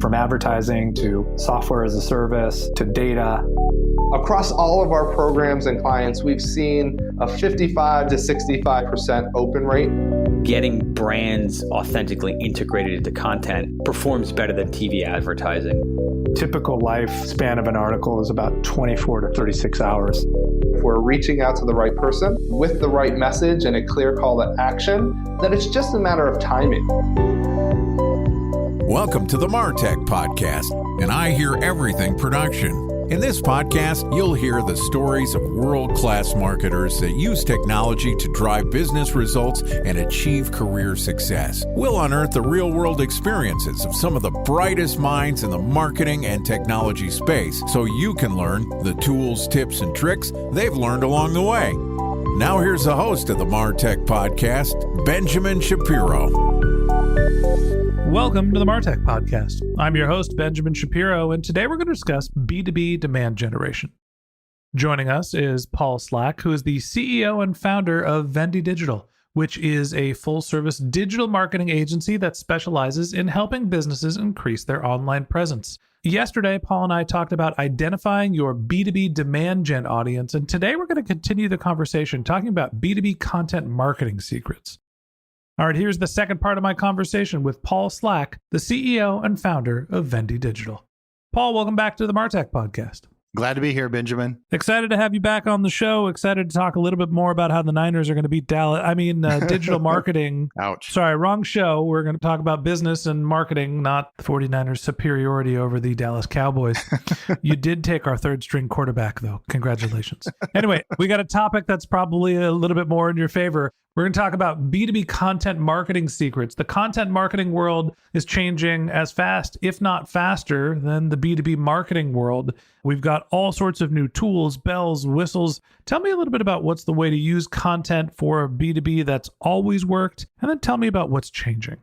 From advertising to software as a service to data. Across all of our programs and clients, we've seen a 55 to 65% open rate. Getting brands authentically integrated into content performs better than TV advertising. Typical lifespan of an article is about 24 to 36 hours. If we're reaching out to the right person with the right message and a clear call to action, then it's just a matter of timing. Welcome to the MarTech Podcast, and I Hear Everything production. In this podcast, you'll hear the stories of world-class marketers that use technology to drive business results and achieve career success. We'll unearth the real-world experiences of some of the brightest minds in the marketing and technology space so you can learn the tools, tips, and tricks they've learned along the way. Now here's the host of the MarTech Podcast, Benjamin Shapiro. Welcome to the MarTech Podcast. I'm your host, Benjamin Shapiro, and today we're going to discuss B2B demand generation. Joining us is Paul Slack, who is the CEO and founder of Vende Digital, which is a full-service digital marketing agency that specializes in helping businesses increase their online presence. Yesterday, Paul and I talked about identifying your B2B demand gen audience, and today we're going to continue the conversation talking about B2B content marketing secrets. All right, here's the second part of my conversation with Paul Slack, the CEO and founder of Vende Digital. Paul, welcome back to the MarTech Podcast. Glad to be here, Benjamin. Excited to have you back on the show. Excited to talk a little bit more about how the Niners are going to beat Dallas. Digital marketing. Ouch. Sorry, wrong show. We're going to talk about business and marketing, not the 49ers' superiority over the Dallas Cowboys. You did take our third string quarterback, though. Congratulations. Anyway, we got a topic that's probably a little bit more in your favor. We're going to talk about B2B content marketing secrets. The content marketing world is changing as fast, if not faster, than the B2B marketing world. We've got all sorts of new tools, bells, whistles. Tell me a little bit about what's the way to use content for B2B that's always worked, and then tell me about what's changing.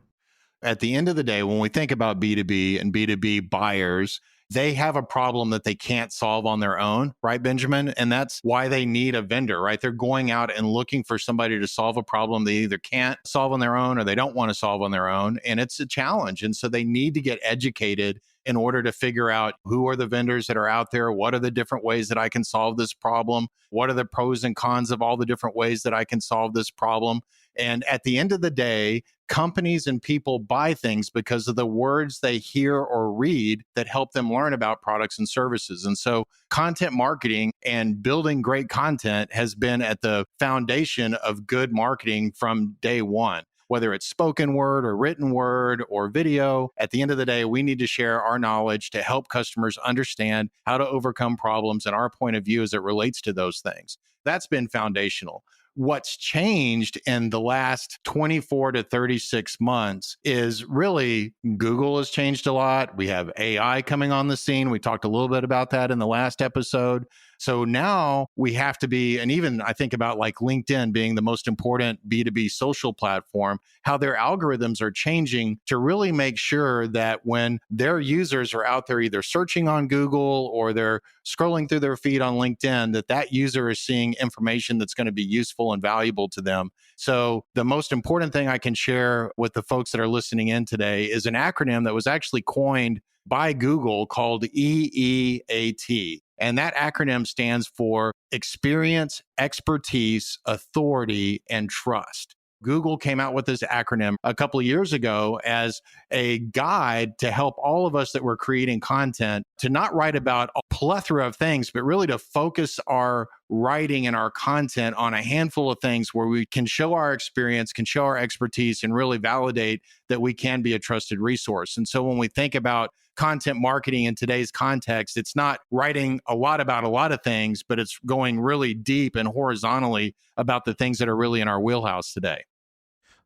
At the end of the day, when we think about B2B and B2B buyers, they have a problem that they can't solve on their own, right, Benjamin? And that's why they need a vendor, right? They're going out and looking for somebody to solve a problem they either can't solve on their own or they don't want to solve on their own. And it's a challenge. And so they need to get educated in order to figure out who are the vendors that are out there, what are the different ways that I can solve this problem, what are the pros and cons of all the different ways that I can solve this problem. And at the end of the day, companies and people buy things because of the words they hear or read that help them learn about products and services. And so content marketing and building great content has been at the foundation of good marketing from day one. Whether it's spoken word or written word or video, at the end of the day, we need to share our knowledge to help customers understand how to overcome problems and our point of view as it relates to those things. That's been foundational. What's changed in the last 24 to 36 months is really Google has changed a lot. We have AI coming on the scene. We talked a little bit about that in the last episode. So now we have to be, and even I think about like LinkedIn being the most important B2B social platform, how their algorithms are changing to really make sure that when their users are out there either searching on Google or they're scrolling through their feed on LinkedIn, that user is seeing information that's going to be useful and valuable to them. So the most important thing I can share with the folks that are listening in today is an acronym that was actually coined by Google called EEAT. And that acronym stands for experience, expertise, authority, and trust. Google came out with this acronym a couple of years ago as a guide to help all of us that were creating content to not write about a plethora of things, but really to focus our writing and our content on a handful of things where we can show our experience, can show our expertise, and really validate that we can be a trusted resource. And so when we think about content marketing in today's context, it's not writing a lot about a lot of things, but it's going really deep and horizontally about the things that are really in our wheelhouse today.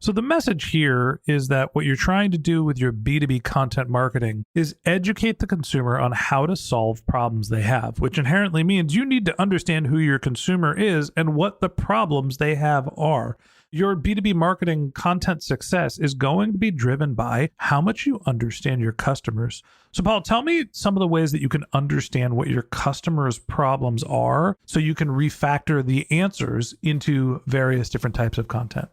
So the message here is that what you're trying to do with your B2B content marketing is educate the consumer on how to solve problems they have, which inherently means you need to understand who your consumer is and what the problems they have are. Your B2B marketing content success is going to be driven by how much you understand your customers. So Paul, tell me some of the ways that you can understand what your customers' problems are so you can refactor the answers into various different types of content.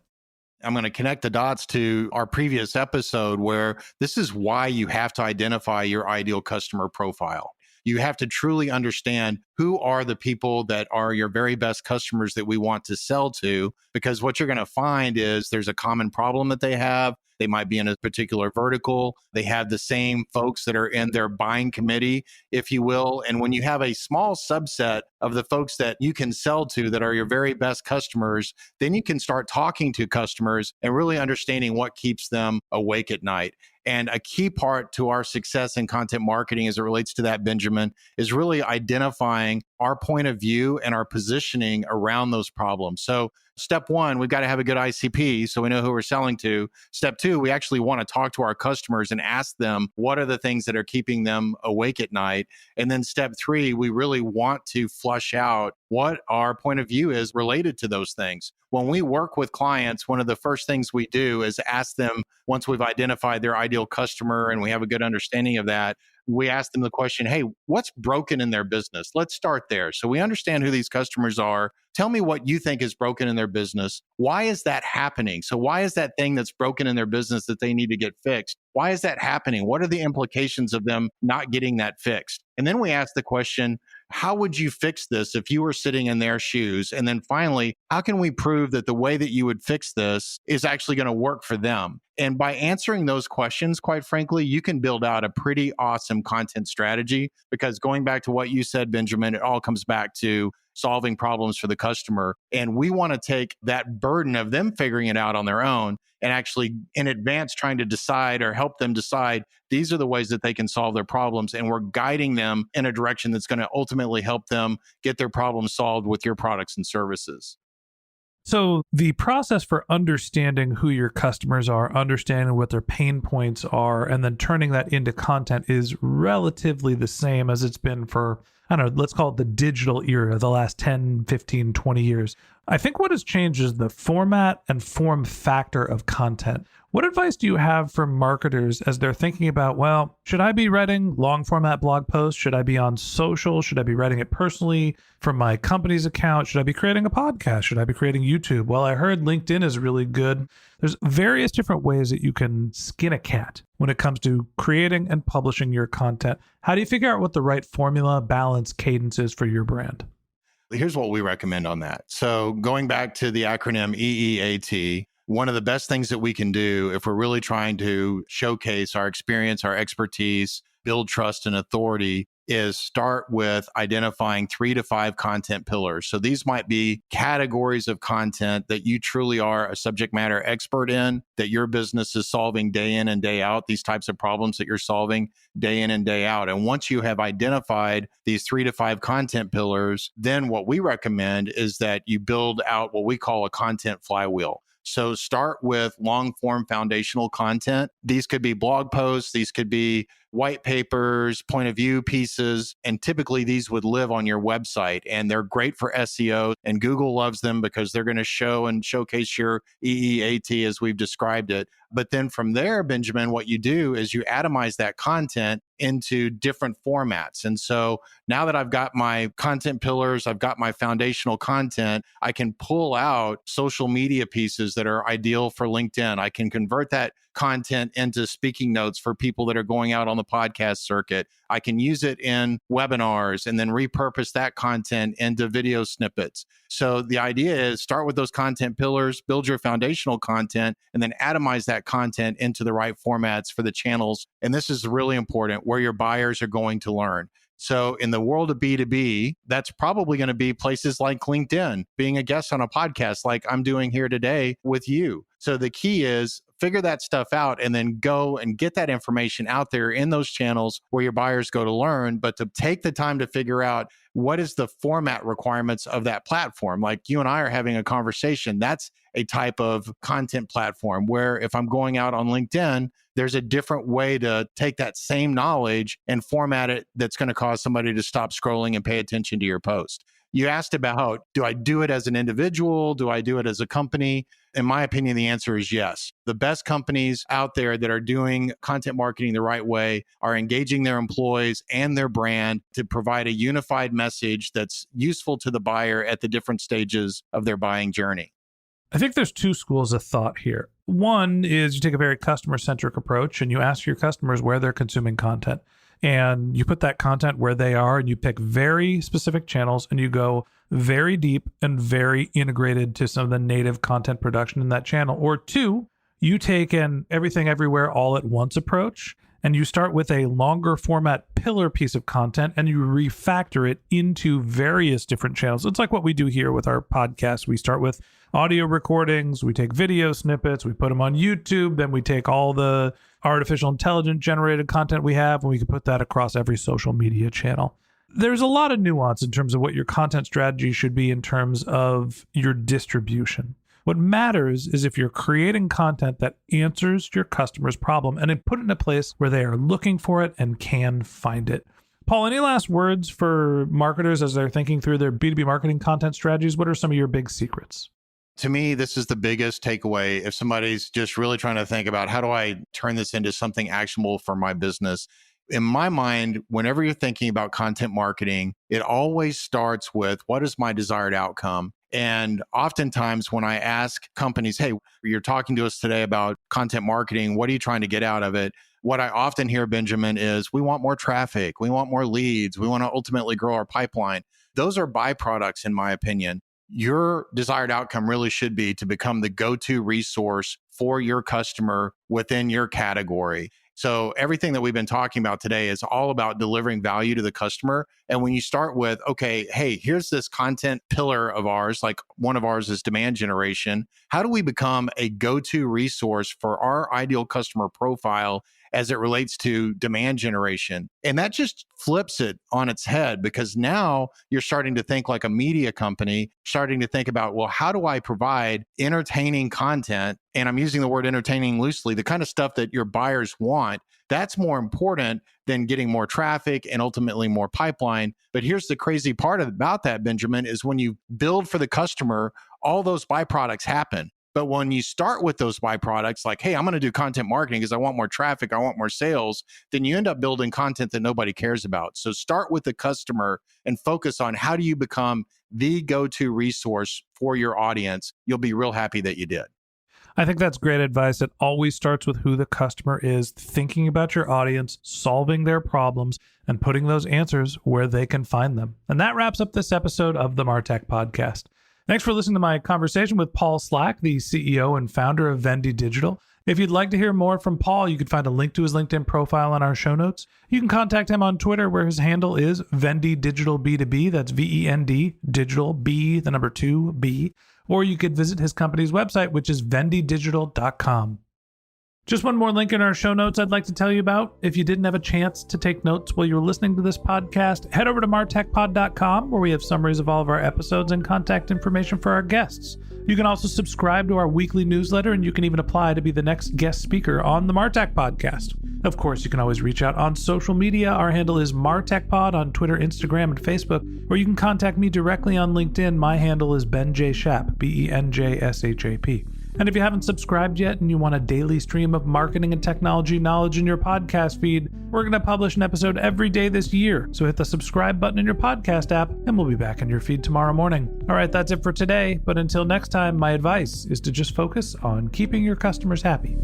I'm going to connect the dots to our previous episode where this is why you have to identify your ideal customer profile. You have to truly understand who are the people that are your very best customers that we want to sell to, because what you're going to find is there's a common problem that they have. They might be in a particular vertical. They have the same folks that are in their buying committee, if you will. And when you have a small subset of the folks that you can sell to that are your very best customers, then you can start talking to customers and really understanding what keeps them awake at night. And a key part to our success in content marketing as it relates to that, Benjamin, is really identifying our point of view and our positioning around those problems. So step one, we've got to have a good ICP so we know who we're selling to. Step two, we actually want to talk to our customers and ask them what are the things that are keeping them awake at night. And then step three, we really want to flush out what our point of view is related to those things. When we work with clients, one of the first things we do is ask them, once we've identified their ideal customer and we have a good understanding of that, we ask them the question, hey, what's broken in their business? Let's start there. So we understand who these customers are. Tell me what you think is broken in their business. Why is that happening? So why is that thing that's broken in their business that they need to get fixed? Why is that happening? What are the implications of them not getting that fixed? And then we ask the question, how would you fix this if you were sitting in their shoes? And then finally, how can we prove that the way that you would fix this is actually going to work for them? And by answering those questions, quite frankly, you can build out a pretty awesome content strategy, because going back to what you said, Benjamin, it all comes back to solving problems for the customer. And we want to take that burden of them figuring it out on their own and actually in advance trying to decide or help them decide these are the ways that they can solve their problems. And we're guiding them in a direction that's going to ultimately help them get their problems solved with your products and services. So the process for understanding who your customers are, understanding what their pain points are, and then turning that into content is relatively the same as it's been for, I don't know, let's call it the digital era, the last 10, 15, 20 years. I think what has changed is the format and form factor of content. What advice do you have for marketers as they're thinking about, well, should I be writing long format blog posts? Should I be on social? Should I be writing it personally from my company's account? Should I be creating a podcast? Should I be creating YouTube? Well, I heard LinkedIn is really good. There's various different ways that you can skin a cat when it comes to creating and publishing your content. How do you figure out what the right formula, balance, cadence is for your brand? Here's what we recommend on that. So going back to the acronym EEAT, one of the best things that we can do if we're really trying to showcase our experience, our expertise, build trust and authority is start with identifying 3 to 5 content pillars. So these might be categories of content that you truly are a subject matter expert in, that your business is solving day in and day out, these types of problems that you're solving day in and day out. And once you have identified these 3 to 5 content pillars, then what we recommend is that you build out what we call a content flywheel. So start with long form foundational content. These could be blog posts, these could be white papers, point of view pieces, and typically these would live on your website, and they're great for SEO, and Google loves them because they're going to show and showcase your EEAT as we've described it. But then from there, Benjamin, what you do is you atomize that content into different formats. And so now that I've got my content pillars, I've got my foundational content, I can pull out social media pieces that are ideal for LinkedIn. I can convert that content into speaking notes for people that are going out on the podcast circuit. I can use it in webinars and then repurpose that content into video snippets. So the idea is start with those content pillars, build your foundational content, and then atomize that content into the right formats for the channels. And this is really important, where your buyers are going to learn. So in the world of B2B, that's probably going to be places like LinkedIn, being a guest on a podcast like I'm doing here today with you. So the key is figure that stuff out and then go and get that information out there in those channels where your buyers go to learn, but to take the time to figure out what is the format requirements of that platform. Like you and I are having a conversation, that's a type of content platform where if I'm going out on LinkedIn, there's a different way to take that same knowledge and format it that's going to cause somebody to stop scrolling and pay attention to your post. You asked about, do I do it as an individual? Do I do it as a company? In my opinion, the answer is yes. The best companies out there that are doing content marketing the right way are engaging their employees and their brand to provide a unified message that's useful to the buyer at the different stages of their buying journey. I think there's two schools of thought here. One is you take a very customer-centric approach and you ask your customers where they're consuming content. And you put that content where they are and you pick very specific channels and you go very deep and very integrated to some of the native content production in that channel. Or two, you take an everything everywhere all at once approach and you start with a longer format pillar piece of content and you refactor it into various different channels. It's like what we do here with our podcast. We start with audio recordings, we take video snippets, we put them on YouTube, then we take all the artificial intelligence generated content we have and we can put that across every social media channel. There's a lot of nuance in terms of what your content strategy should be in terms of your distribution. What matters is if you're creating content that answers your customer's problem and then put it in a place where they are looking for it and can find it. Paul, any last words for marketers as they're thinking through their B2B marketing content strategies? What are some of your big secrets? To me, this is the biggest takeaway. If somebody's just really trying to think about how do I turn this into something actionable for my business, in my mind, whenever you're thinking about content marketing, it always starts with what is my desired outcome? And oftentimes when I ask companies, hey, you're talking to us today about content marketing, what are you trying to get out of it? What I often hear, Benjamin, is we want more traffic, we want more leads, we want to ultimately grow our pipeline. Those are byproducts, in my opinion. Your desired outcome really should be to become the go-to resource for your customer within your category. So everything that we've been talking about today is all about delivering value to the customer. And when you start with, okay, hey, here's this content pillar of ours, like one of ours is demand generation. How do we become a go-to resource for our ideal customer profile as it relates to demand generation? And that just flips it on its head because now you're starting to think like a media company, starting to think about, well, how do I provide entertaining content? And I'm using the word entertaining loosely, the kind of stuff that your buyers want. That's more important than getting more traffic and ultimately more pipeline. But here's the crazy part about that, Benjamin, is when you build for the customer, all those byproducts happen. But when you start with those byproducts, like, hey, I'm going to do content marketing because I want more traffic, I want more sales, then you end up building content that nobody cares about. So start with the customer and focus on how do you become the go-to resource for your audience. You'll be real happy that you did. I think that's great advice. It always starts with who the customer is, thinking about your audience, solving their problems, and putting those answers where they can find them. And that wraps up this episode of the MarTech Podcast. Thanks for listening to my conversation with Paul Slack, the CEO and founder of Vende Digital. If you'd like to hear more from Paul, you can find a link to his LinkedIn profile in our show notes. You can contact him on Twitter, where his handle is Vende Digital B2B. That's VEND Digital B, the number 2 B. Or you could visit his company's website, which is vendedigital.com. Just one more link in our show notes I'd like to tell you about. If you didn't have a chance to take notes while you were listening to this podcast, head over to martechpod.com, where we have summaries of all of our episodes and contact information for our guests. You can also subscribe to our weekly newsletter, and you can even apply to be the next guest speaker on the MarTech Podcast. Of course, you can always reach out on social media. Our handle is MarTechPod on Twitter, Instagram, and Facebook, or you can contact me directly on LinkedIn. My handle is Ben J. Shap, BenJShap. And if you haven't subscribed yet and you want a daily stream of marketing and technology knowledge in your podcast feed, we're going to publish an episode every day this year. So hit the subscribe button in your podcast app and we'll be back in your feed tomorrow morning. All right, that's it for today. But until next time, my advice is to just focus on keeping your customers happy.